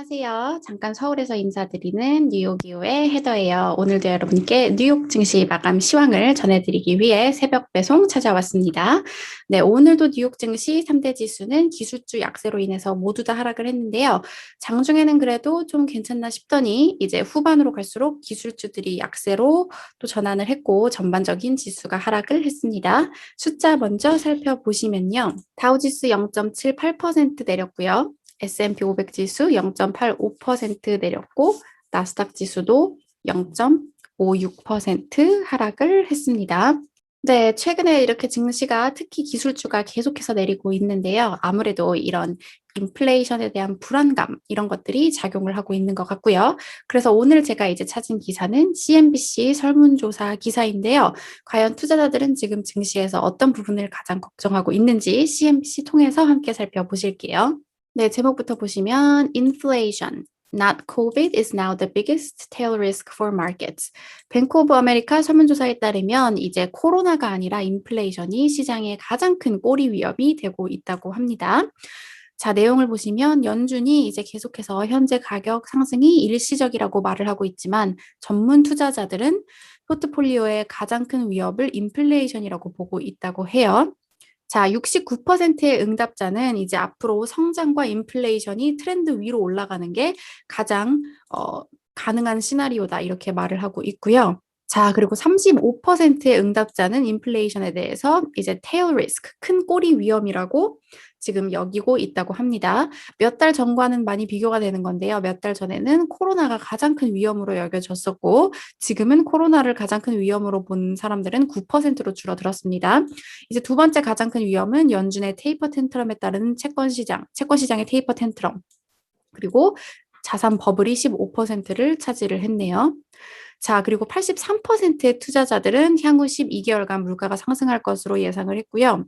안녕하세요. 잠깐 서울에서 인사드리는 뉴욕이오의 헤더예요. 오늘도 여러분께 뉴욕 증시 마감 시황을 전해드리기 위해 새벽 배송 찾아왔습니다. 네, 오늘도 뉴욕 증시 3대 지수는 기술주 약세로 인해서 모두 다 하락을 했는데요. 장중에는 그래도 좀 괜찮나 싶더니 이제 후반으로 갈수록 기술주들이 약세로 또 전환을 했고 전반적인 지수가 하락을 했습니다. 숫자 먼저 살펴보시면요. 다우지수 0.78% 내렸고요. S&P 500 지수 0.85% 내렸고 나스닥 지수도 0.56% 하락을 했습니다. 네, 최근에 이렇게 증시가 특히 기술주가 계속해서 내리고 있는데요. 아무래도 이런 인플레이션에 대한 불안감 이런 것들이 작용을 하고 있는 것 같고요. 그래서 오늘 제가 이제 찾은 기사는 CNBC 설문조사 기사인데요. 과연 투자자들은 지금 증시에서 어떤 부분을 가장 걱정하고 있는지 CNBC 통해서 함께 살펴보실게요. 네, 제목부터 보시면 Inflation, not COVID is now the biggest tail risk for markets. 뱅크 오브 아메리카 설문조사에 따르면 이제 코로나가 아니라 인플레이션이 시장의 가장 큰 꼬리 위협이 되고 있다고 합니다. 자, 내용을 보시면 연준이 이제 계속해서 현재 가격 상승이 일시적이라고 말을 하고 있지만 전문 투자자들은 포트폴리오의 가장 큰 위협을 인플레이션이라고 보고 있다고 해요. 자, 69%의 응답자는 이제 앞으로 성장과 인플레이션이 트렌드 위로 올라가는 게 가장 가능한 시나리오다 이렇게 말을 하고 있고요. 자, 그리고 35%의 응답자는 인플레이션에 대해서 이제 테일 리스크, 큰 꼬리 위험이라고 지금 여기고 있다고 합니다. 몇 달 전과는 많이 비교가 되는 건데요. 몇 달 전에는 코로나가 가장 큰 위험으로 여겨졌었고 지금은 코로나를 가장 큰 위험으로 본 사람들은 9%로 줄어들었습니다. 이제 두 번째 가장 큰 위험은 연준의 테이퍼 텐트럼에 따른 채권시장의 테이퍼 텐트럼, 그리고 자산 버블이 15%를 차지를 했네요. 자, 그리고 83%의 투자자들은 향후 12개월간 물가가 상승할 것으로 예상을 했고요.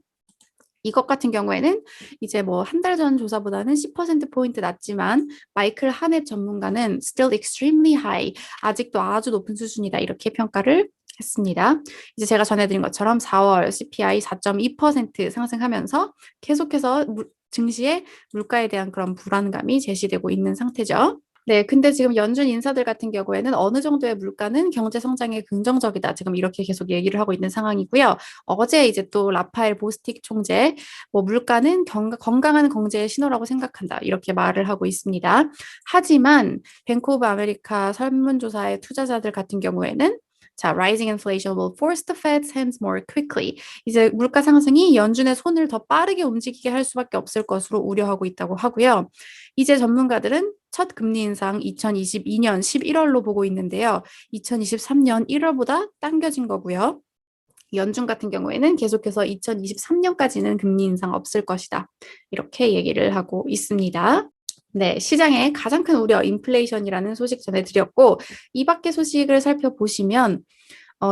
이것 같은 경우에는 이제 뭐 한 달 전 조사보다는 10%포인트 낮지만 마이클 하넷 전문가는 still extremely high, 아직도 아주 높은 수준이다 이렇게 평가를 했습니다. 이제 제가 전해드린 것처럼 4월 CPI 4.2% 상승하면서 계속해서 증시의 물가에 대한 그런 불안감이 제시되고 있는 상태죠. 네, 근데 지금 연준 인사들 같은 경우에는 어느 정도의 물가는 경제 성장에 긍정적이다. 지금 이렇게 계속 얘기를 하고 있는 상황이고요. 어제 이제 또 라파엘 보스틱 총재, 뭐 물가는 건강한 경제의 신호라고 생각한다. 이렇게 말을 하고 있습니다. 하지만 뱅크 오브 아메리카 설문조사의 투자자들 같은 경우에는 자, rising inflation will force the Fed's hands more quickly. 이제 물가 상승이 연준의 손을 더 빠르게 움직이게 할 수밖에 없을 것으로 우려하고 있다고 하고요. 이제 전문가들은 첫 금리 인상 2022년 11월로 보고 있는데요. 2023년 1월보다 당겨진 거고요. 연준 같은 경우에는 계속해서 2023년까지는 금리 인상 없을 것이다. 이렇게 얘기를 하고 있습니다. 네, 시장의 가장 큰 우려, 인플레이션이라는 소식 전해드렸고, 이 밖의 소식을 살펴보시면,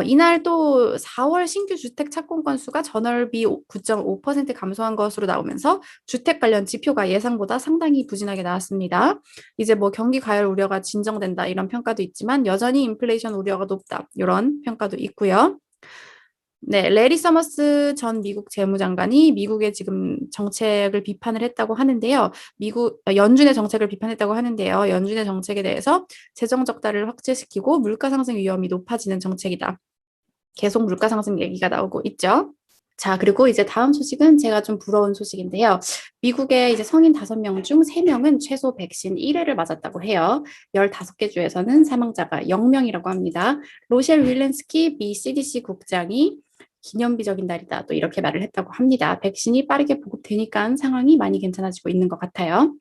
이날 또 4월 신규 주택 착공 건수가 전월비 9.5% 감소한 것으로 나오면서 주택 관련 지표가 예상보다 상당히 부진하게 나왔습니다. 이제 뭐 경기 과열 우려가 진정된다 이런 평가도 있지만 여전히 인플레이션 우려가 높다 이런 평가도 있고요. 네, 레리 서머스 전 미국 재무장관이 미국의 지금 정책을 비판을 했다고 하는데요. 연준의 정책을 비판했다고 하는데요. 연준의 정책에 대해서 재정 적자를 확대시키고 물가 상승 위험이 높아지는 정책이다. 계속 물가 상승 얘기가 나오고 있죠. 자, 그리고 이제 다음 소식은 제가 좀 부러운 소식인데요. 미국의 이제 성인 5명 중 3명은 최소 백신 1회를 맞았다고 해요. 15개 주에서는 사망자가 0명이라고 합니다. 로셸 윌렌스키 미 CDC 국장이 기념비적인 날이다. 또 이렇게 말을 했다고 합니다. 백신이 빠르게 보급되니까 상황이 많이 괜찮아지고 있는 것 같아요.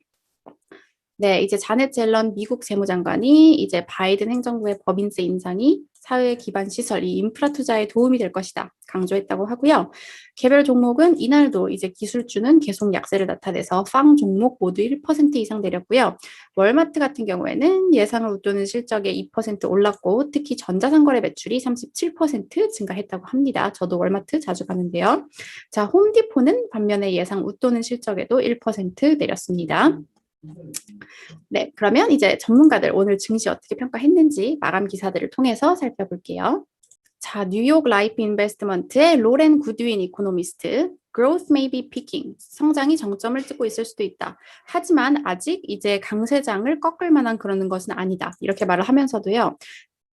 네, 이제 자넷 젤런 미국 재무장관이 이제 바이든 행정부의 법인세 인상이 사회 기반 시설, 이 인프라 투자에 도움이 될 것이다 강조했다고 하고요. 개별 종목은 이날도 이제 기술주는 계속 약세를 나타내서 팡 종목 모두 1% 이상 내렸고요. 월마트 같은 경우에는 예상을 웃도는 실적에 2% 올랐고 특히 전자상거래 매출이 37% 증가했다고 합니다. 저도 월마트 자주 가는데요. 자, 홈디포는 반면에 예상 웃도는 실적에도 1% 내렸습니다. 네, 그러면 이제 전문가들 오늘 증시 어떻게 평가했는지 마감 기사들을 통해서 살펴볼게요. 자, 뉴욕 라이프 인베스트먼트의 로렌 구드윈 이코노미스트, Growth may be peaking. 성장이 정점을 찍고 있을 수도 있다. 하지만 아직 이제 강세장을 꺾을 만한 그런 것은 아니다. 이렇게 말을 하면서도요.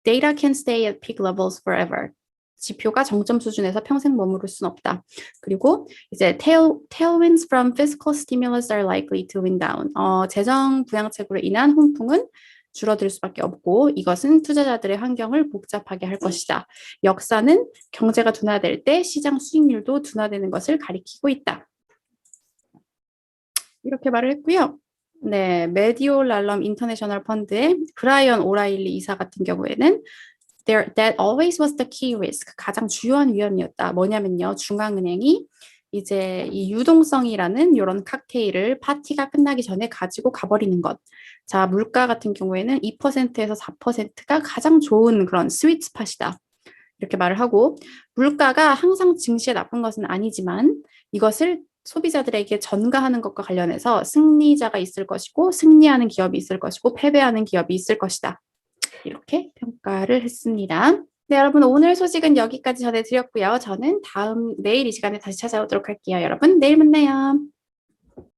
Data can stay at peak levels forever. 지표가 정점 수준에서 평생 머무를 순 없다. 그리고 이제 tailwinds from fiscal stimulus are likely to wind down. 재정 부양책으로 인한 훈풍은 줄어들 수밖에 없고 이것은 투자자들의 환경을 복잡하게 할 것이다. 역사는 경제가 둔화될 때 시장 수익률도 둔화되는 것을 가리키고 있다. 이렇게 말을 했고요. 네, 메디올랄럼 인터내셔널 펀드의 브라이언 오라일리 이사 같은 경우에는 that always was the key risk. 가장 주요한 위험이었다. 뭐냐면요. 중앙은행이 이제 이 유동성이라는 이런 칵테일을 파티가 끝나기 전에 가지고 가버리는 것. 자, 물가 같은 경우에는 2%에서 4%가 가장 좋은 그런 스위트 스팟이다. 이렇게 말을 하고 물가가 항상 증시에 나쁜 것은 아니지만 이것을 소비자들에게 전가하는 것과 관련해서 승리자가 있을 것이고 승리하는 기업이 있을 것이고 패배하는 기업이 있을 것이다. 이렇게 평가를 했습니다. 네, 여러분 오늘 소식은 여기까지 전해드렸고요. 저는 내일 이 시간에 다시 찾아오도록 할게요. 여러분 내일 만나요.